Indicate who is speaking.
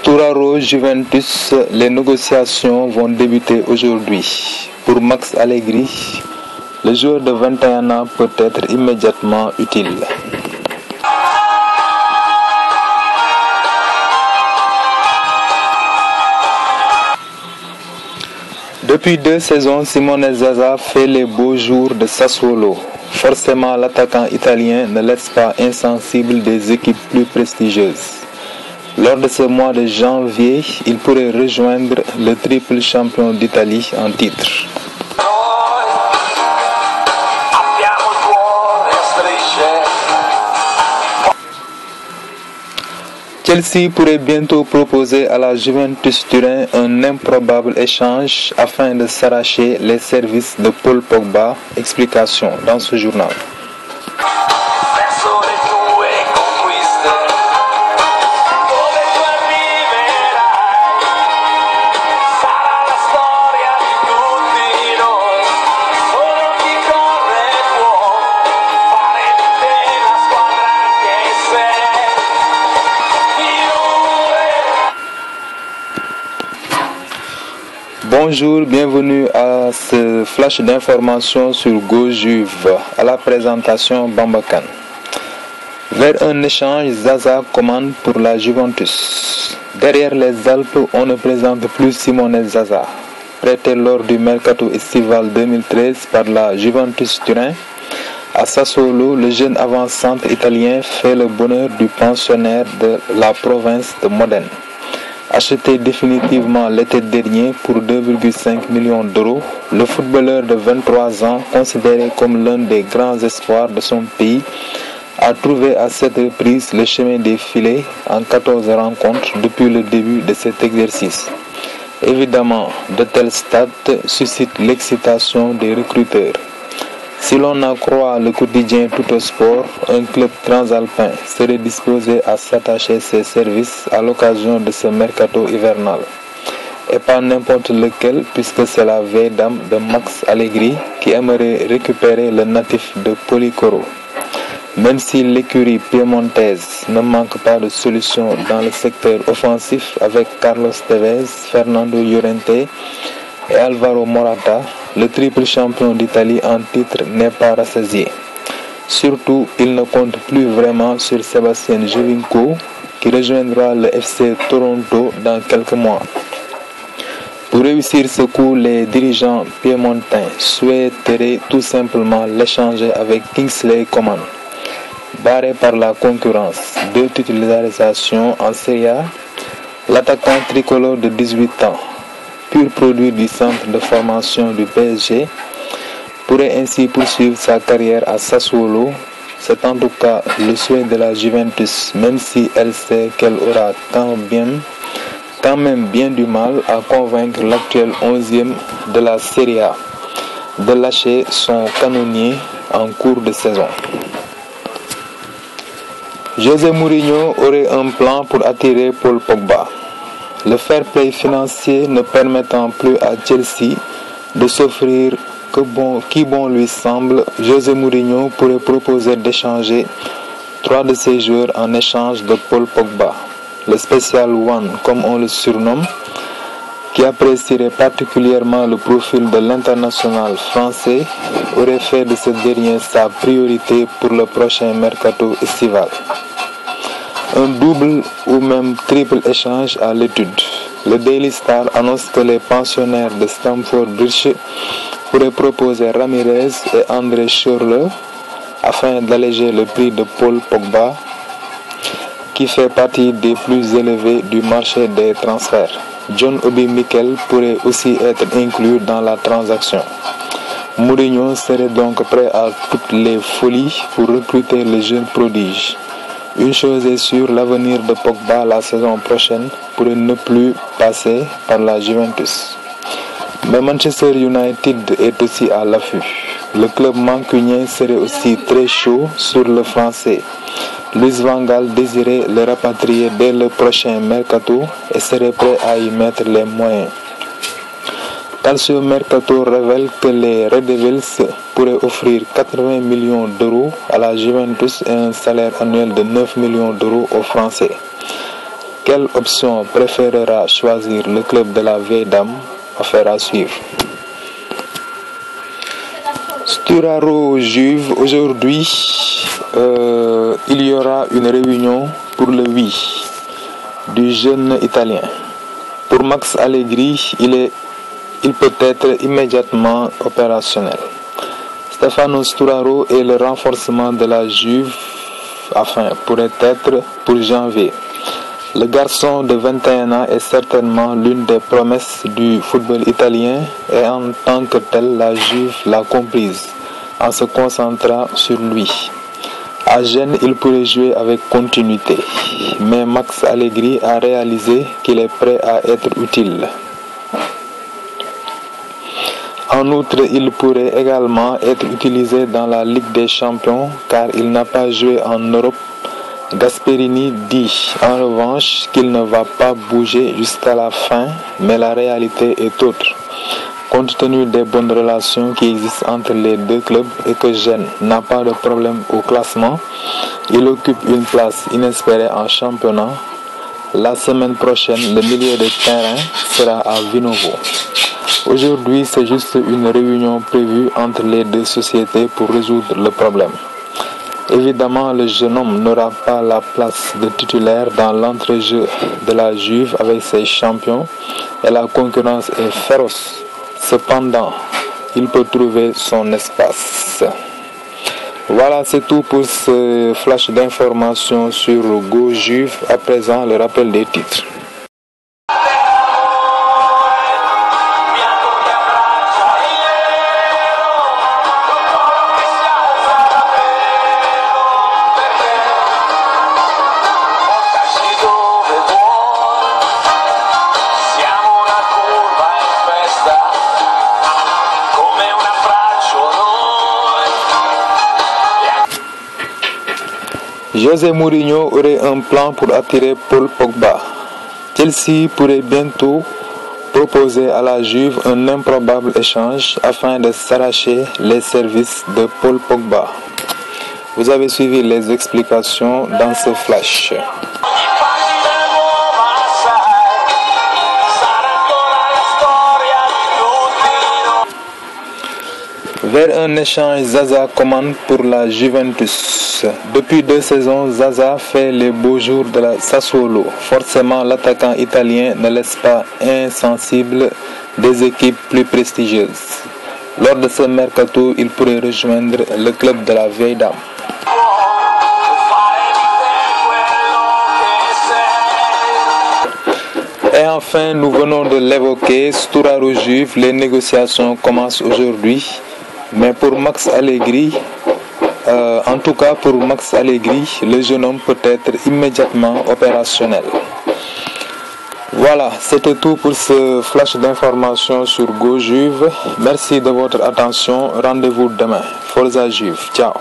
Speaker 1: Touraro Juventus, les négociations vont débuter aujourd'hui. Pour Max Allegri, le joueur de 21 ans peut être immédiatement utile. Depuis 2 saisons, Simone Zaza fait les beaux jours de Sassuolo. Forcément, l'attaquant italien ne laisse pas insensible des équipes plus prestigieuses. Lors de ce mois de janvier, il pourrait rejoindre le triple champion d'Italie en titre. Chelsea pourrait bientôt proposer à la Juventus Turin un improbable échange afin de s'arracher les services de Paul Pogba. Explication dans ce journal. Bonjour, bienvenue à ce flash d'information sur GoJuve. À la présentation Bambakan. Vers un échange, Zaza commande pour la Juventus. Derrière les Alpes, on ne présente plus Simone Zaza. Prêté lors du mercato estival 2013 par la Juventus Turin, à Sassuolo, le jeune avant-centre italien fait le bonheur du pensionnaire de la province de Modène. Acheté définitivement l'été dernier pour 2,5 millions d'euros, le footballeur de 23 ans, considéré comme l'un des grands espoirs de son pays, a trouvé à cette reprise le chemin des filets en 14 rencontres depuis le début de cet exercice. Évidemment, de tels stats suscitent l'excitation des recruteurs. Si l'on en croit le quotidien Tuttosport, un club transalpin serait disposé à s'attacher ses services à l'occasion de ce mercato hivernal. Et pas n'importe lequel, puisque c'est la vieille dame de Max Allegri qui aimerait récupérer le natif de Policoro. Même si l'écurie piémontaise ne manque pas de solutions dans le secteur offensif avec Carlos Tevez, Fernando Llorente et Alvaro Morata, le triple champion d'Italie en titre n'est pas rassasié. Surtout, il ne compte plus vraiment sur Sébastien Giovinco qui rejoindra le FC Toronto dans quelques mois. Pour réussir ce coup, les dirigeants piémontains souhaiteraient tout simplement l'échanger avec Kingsley Coman. Barré par la concurrence, 2 titularisations en Serie A, l'attaquant tricolore de 18 ans, pur produit du centre de formation du PSG, pourrait ainsi poursuivre sa carrière à Sassuolo. C'est en tout cas le souhait de la Juventus, même si elle sait qu'elle aura quand même bien du mal à convaincre l'actuel 11e de la Serie A de lâcher son canonnier en cours de saison. José Mourinho aurait un plan pour attirer Paul Pogba. Le fair play financier ne permettant plus à Chelsea de s'offrir qui bon lui semble, José Mourinho pourrait proposer d'échanger 3 de ses joueurs en échange de Paul Pogba. Le Special One, comme on le surnomme, qui apprécierait particulièrement le profil de l'international français, aurait fait de ce dernier sa priorité pour le prochain mercato estival. Un double ou même triple échange à l'étude. Le Daily Star annonce que les pensionnaires de Stamford Bridge pourraient proposer Ramirez et André Schürrle afin d'alléger le prix de Paul Pogba, qui fait partie des plus élevés du marché des transferts. John Obi Mikel pourrait aussi être inclus dans la transaction. Mourinho serait donc prêt à toutes les folies pour recruter le jeune prodige. Une chose est sûre, l'avenir de Pogba la saison prochaine pourrait ne plus passer par la Juventus. Mais Manchester United est aussi à l'affût. Le club mancunien serait aussi très chaud sur le français. Luis Van Gaal désirait le rapatrier dès le prochain mercato et serait prêt à y mettre les moyens. Calcio Mercato révèle que les Red Devils pourraient offrir 80 millions d'euros à la Juventus et un salaire annuel de 9 millions d'euros aux Français. Quelle option préférera choisir le club de la vieille dame? Affaire à suivre. Sturaro Juve, aujourd'hui, il y aura une réunion pour le oui du jeune Italien. Pour Max Allegri, il peut être immédiatement opérationnel. Stefano Sturaro et le renforcement de la Juve pourrait être pour janvier. Le garçon de 21 ans est certainement l'une des promesses du football italien et en tant que tel, la Juve l'a comprise en se concentrant sur lui. À Gênes, il pourrait jouer avec continuité, mais Max Allegri a réalisé qu'il est prêt à être utile. En outre, il pourrait également être utilisé dans la Ligue des Champions car il n'a pas joué en Europe. Gasperini dit en revanche qu'il ne va pas bouger jusqu'à la fin, mais la réalité est autre. Compte tenu des bonnes relations qui existent entre les deux clubs et que Gênes n'a pas de problème au classement, il occupe une place inespérée en championnat. La semaine prochaine, le milieu de terrain sera à Vinovo. Aujourd'hui, c'est juste une réunion prévue entre les deux sociétés pour résoudre le problème. Évidemment, le jeune homme n'aura pas la place de titulaire dans l'entrejeu de la Juve avec ses champions et la concurrence est féroce. Cependant, il peut trouver son espace. Voilà, c'est tout pour ce flash d'informations sur Go Juve. À présent, le rappel des titres. José Mourinho aurait un plan pour attirer Paul Pogba. Chelsea pourrait bientôt proposer à la Juve un improbable échange afin de s'arracher les services de Paul Pogba. Vous avez suivi les explications dans ce flash. Vers un échange, Zaza commande pour la Juventus. Depuis 2 saisons, Zaza fait les beaux jours de la Sassuolo. Forcément, l'attaquant italien ne laisse pas insensible des équipes plus prestigieuses. Lors de ce mercato, il pourrait rejoindre le club de la vieille dame. Et enfin, nous venons de l'évoquer, Sturaro Juve, les négociations commencent aujourd'hui. Mais pour Max Allegri, en tout cas pour Max Allegri, le jeune homme peut être immédiatement opérationnel. Voilà, c'était tout pour ce flash d'informations sur Go Juve. Merci de votre attention. Rendez-vous demain. Forza Juve. Ciao.